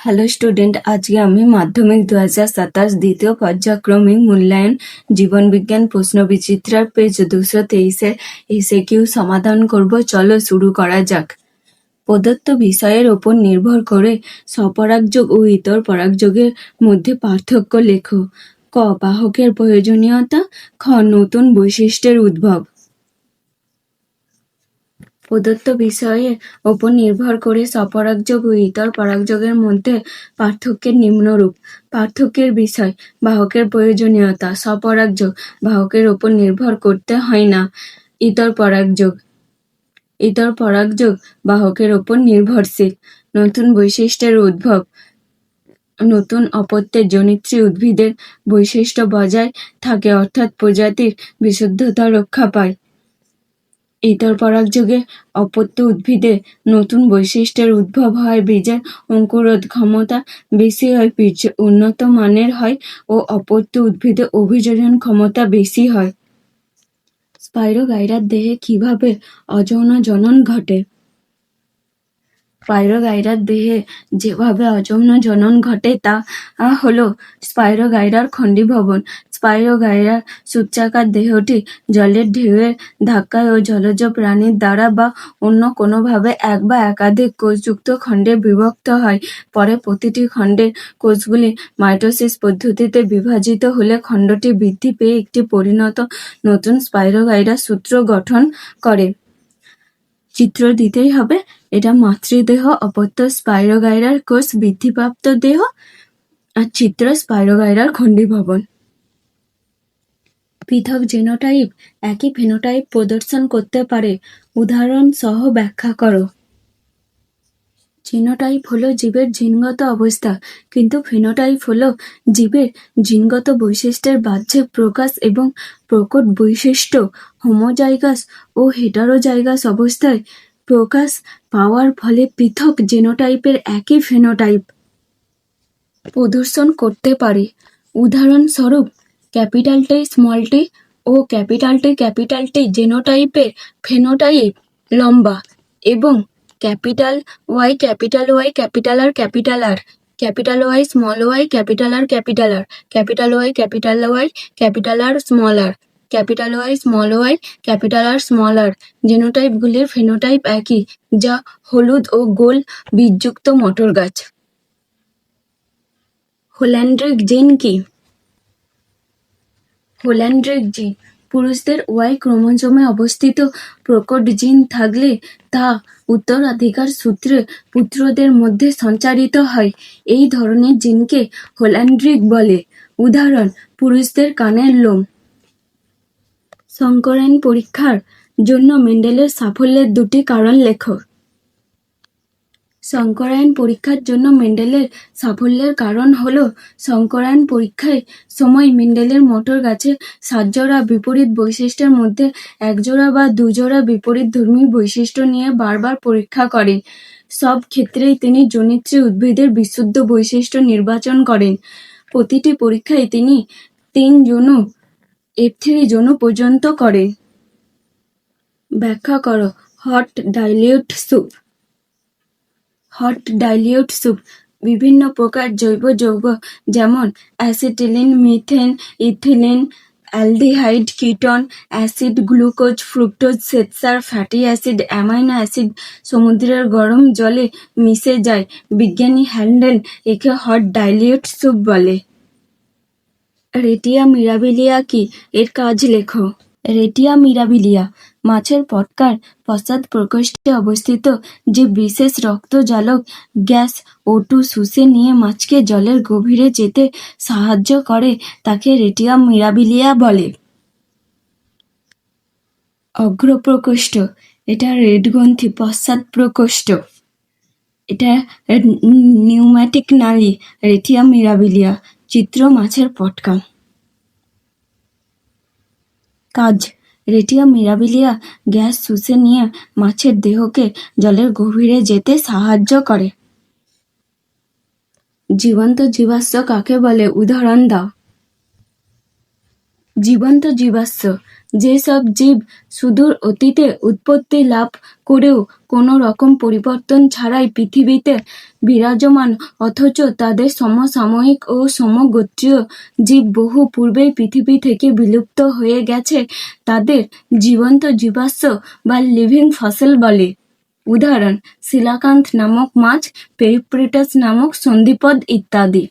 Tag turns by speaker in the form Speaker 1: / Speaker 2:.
Speaker 1: Hello student, আজকে আমি মাধ্যমিক 2027 দ্বিতীয় পর্যায়ক্রমিক মূল্যায়ন জীবনবিজ্ঞান প্রশ্নবিচিত্রার পেজ 223-এর এসএকিউ সমাধান করব। চলো শুরু করা যাক। প্রদত্ত বিষয়ের ওপর নির্ভর করে স্বপরাগযোগ ও ইতর পরাগযোগের মধ্যে পার্থক্য লেখো। ক. বাহকের প্রয়োজনীয়তা। খ. নতুন বৈশিষ্ট্যের উদ্ভব। প্রদত্ত বিষয়ের ওপর নির্ভর করে স্বপরাগযোগ ও ইতর পরাগযোগের মধ্যে পার্থক্যের নিম্নরূপ। পার্থক্যের বিষয়: বাহকের প্রয়োজনীয়তা। স্বপরাগযোগ বাহকের ওপর নির্ভর করতে হয় না। ইতর পরাগযোগ বাহকের ওপর নির্ভরশীল। নতুন বৈশিষ্ট্যের উদ্ভব: নতুন অপত্যের জনিত্রী উদ্ভিদের বৈশিষ্ট্য বজায় থাকে, অর্থাৎ প্রজাতির বিশুদ্ধতা রক্ষা পায়। ইতর পরাগযোগে অপত্য উদ্ভিদে নতুন বৈশিষ্ট্যের উদ্ভব হয়। বীজের অঙ্কুরোধ ক্ষমতা বেশি হয়, বীজ উন্নত মানের হয় ও অপত্য উদ্ভিদে অভিযোজন ক্ষমতা বেশি হয়। স্পাইরোগাইরার দেহে কিভাবে অযৌন জনন ঘটে? স্পাইরোগাইরার দেহে যেভাবে অযৌন জনন ঘটে তা হলো স্পাইরোগাইরার খণ্ডীভবন। স্পাইরোগাইরার সূত্রাকার দেহটি জলের ঢেউয়ের ধাক্কায় ও জলজ প্রাণীর দ্বারা বা অন্য কোনোভাবে এক বা একাধিক কোষযুক্ত খণ্ডে বিভক্ত হয়। পরে প্রতিটি খণ্ডের কোষগুলি মাইটোসিস পদ্ধতিতে বিভাজিত হলে খণ্ডটি বৃদ্ধি পেয়ে একটি পরিণত নতুন স্পাইরোগাইরার সূত্র গঠন করে। চিত্র দিতেই হবে। এটা মাতৃদেহ, অপত্য স্পাইরোগাইরার কোষ বৃদ্ধিপ্রাপ্ত দেহ, আর চিত্র স্পাইরোগাইরার খণ্ডীভবন। পৃথক জিনোটাইপ একই ফেনোটাইপ প্রদর্শন করতে পারে, উদাহরণ সহ ব্যাখ্যা করো। জিনোটাইপ হলো জীবের জিনগত অবস্থা, কিন্তু ফেনোটাইপ হলো জীবের জিনগত বৈশিষ্ট্যের বাহ্যিক প্রকাশ এবং প্রকট বৈশিষ্ট্য হোমোজাইগাস ও হেটারোজাইগাস অবস্থায় প্রকাশ পাওয়ার ফলে পৃথক জিনোটাইপের একই ফেনোটাইপ প্রদর্শন করতে পারে। উদাহরণস্বরূপ, ক্যাপিটাল টি স্মল টি ও ক্যাপিটাল টি জিনোটাইপের ফেনোটাইপ লম্বা এবং capital Y capital R, capital Y small Y, capital R, capital Y capital R small R, capital Y capital R small R জিনোটাইপগুলির ফেনোটাইপ একই, যা হলুদ ও গোল বীজযুক্ত মটর গাছ। হোল্যান্ড্রিক জিন কি? হোল্যান্ড্রিক জিন পুরুষদের ওয়াই ক্রোমোজোমে অবস্থিত প্রকট জিন থাকলে তা উত্তরাধিকার সূত্রে পুত্রদের মধ্যে সঞ্চারিত হয়। এই ধরনের জিনকে হোল্যান্ড্রিক বলে। উদাহরণ: পুরুষদের কানের লোম। সংকরায়ন পরীক্ষার জন্য মেন্ডেলের সাফল্যের দুটি কারণ লেখো। সংকরায়ন পরীক্ষার জন্য মেন্ডেলের সাফল্যের কারণ হলো, সংকরায়ন পরীক্ষার সময় মেন্ডেলের মটর গাছের 7 জোড়া বিপরীত বৈশিষ্ট্যের মধ্যে 1 জোড়া বা 2 জোড়া বিপরীতধর্মী বৈশিষ্ট্য নিয়ে বারবার পরীক্ষা করেন। সব ক্ষেত্রেই তিনি জনিত্রী উদ্ভিদের বিশুদ্ধ বৈশিষ্ট্য নির্বাচন করেন। প্রতিটি পরীক্ষায় তিনি 3 জনু F3 জনু পর্যন্ত করেন। ব্যাখ্যা করো। হট ডাইলিউট স্যুপ বিভিন্ন প্রকার জৈব যৌগ যেমন acetylene, methane, ethylene, aldehyde, ketone, acid, glucose, fructose, শ্বেতসার, ফ্যাটি অ্যাসিড, অ্যামাইনো অ্যাসিড সমুদ্রের গরম জলে মিশে যায়। বিজ্ঞানী হ্যান্ডেল একে হট ডাইলিউট স্যুপ বলে। রেটিয়া মিরাবিলিয়া কি? এর কাজ লেখো। রেটিয়া মিরাবিলিয়া মাছের পটকার পশ্চাৎ প্রকোষ্ঠে অবস্থিত যে বিশেষ রক্তজালক গ্যাস O2 শুষে নিয়ে মাছকে জলের গভীরে যেতে সাহায্য করে তাকে রেটিয়া মিরাবিলিয়া বলে। অগ্রপ্রকোষ্ঠ এটা হৃদগ্রন্থি। পশ্চাৎ প্রকোষ্ঠ এটা নিউম্যাটিক নালী। রেটিয়া মিরাবিলিয়া চিত্র মাছের পটকা। কাজ: রেটিয়া মিরাবিলিয়া গ্যাস শুষে নিয়ে মাছের দেহকে জলের গভীরে যেতে সাহায্য করে। জীবন্ত জীবাশ্ম কাকে বলে? উদাহরণ দাও। জীবন্ত জীবাশ্ম, যেসব জীব সুদূর অতীতে উৎপত্তি লাভ করেও কোনো রকম পরিবর্তন ছাড়াই পৃথিবীতে বিরাজমান, অথচ তাদের সমসাময়িক ও সমগোত্রীয় জীব বহু পূর্বেই পৃথিবী থেকে বিলুপ্ত হয়ে গেছে, তাদের জীবন্ত জীবাশ্ম বা লিভিং ফসিল বলে। উদাহরণ: শিলাকান্থ নামক মাছ, পেরিপ্টেরাস নামক সন্ধিপদ ইত্যাদি।